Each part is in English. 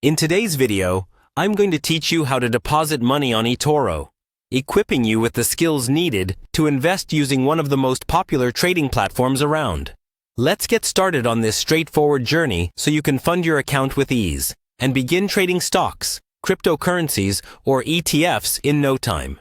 In today's video, I'm going to teach you how to deposit money on Etoro, equipping you with the skills needed to invest using one of the most popular trading platforms around. Let's get started on this straightforward journey so you can fund your account with ease and begin trading stocks, cryptocurrencies, or ETFs in no time.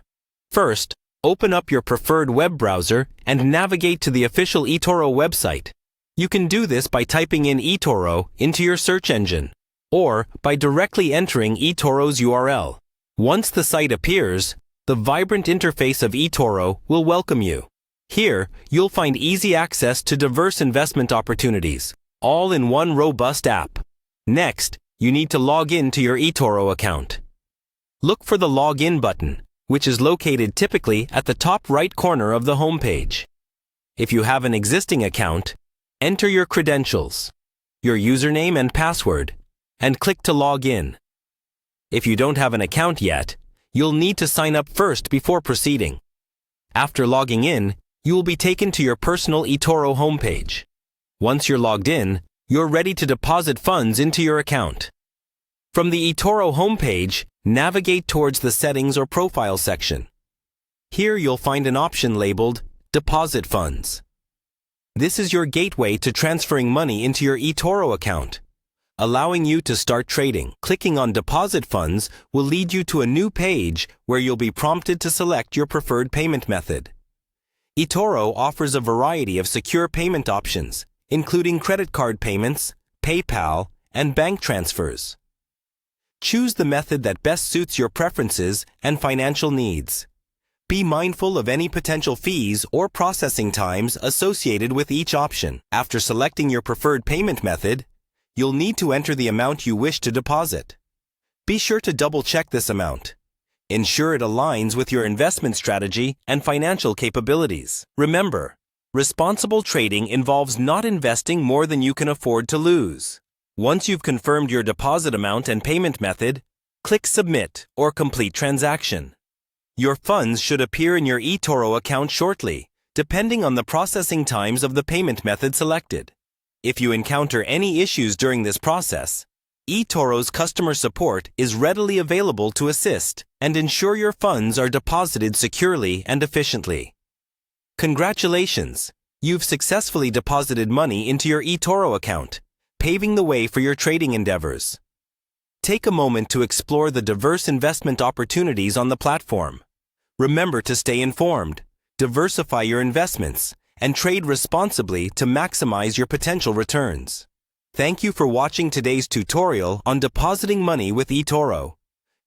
First, open up your preferred web browser and navigate to the official Etoro website. You can do this by typing in Etoro into your search engine, or by directly entering Etoro's URL. Once the site appears, the vibrant interface of Etoro will welcome you. Here, you'll find easy access to diverse investment opportunities, all in one robust app. Next, you need to log in to your Etoro account. Look for the Login button, which is located typically at the top right corner of the homepage. If you have an existing account, enter your credentials, your username and password, and click to log in. If you don't have an account yet, you'll need to sign up first before proceeding. After logging in, you will be taken to your personal Etoro homepage. Once you're logged in, you're ready to deposit funds into your account. From the Etoro homepage, navigate towards the Settings or Profile section. Here you'll find an option labeled Deposit Funds. This is your gateway to transferring money into your Etoro account, allowing you to start trading. Clicking on Deposit Funds will lead you to a new page where you'll be prompted to select your preferred payment method. Etoro offers a variety of secure payment options, including credit card payments, PayPal, and bank transfers. Choose the method that best suits your preferences and financial needs. Be mindful of any potential fees or processing times associated with each option. After selecting your preferred payment method, you'll need to enter the amount you wish to deposit. Be sure to double-check this amount. Ensure it aligns with your investment strategy and financial capabilities. Remember, responsible trading involves not investing more than you can afford to lose. Once you've confirmed your deposit amount and payment method, click Submit or Complete Transaction. Your funds should appear in your Etoro account shortly, depending on the processing times of the payment method selected. If you encounter any issues during this process, Etoro's customer support is readily available to assist and ensure your funds are deposited securely and efficiently. Congratulations! You've successfully deposited money into your Etoro account, paving the way for your trading endeavors. Take a moment to explore the diverse investment opportunities on the platform. Remember to stay informed, diversify your investments, and trade responsibly to maximize your potential returns. Thank you for watching today's tutorial on depositing money with Etoro.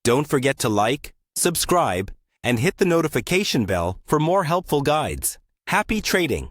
Don't forget to like, subscribe, and hit the notification bell for more helpful guides. Happy trading!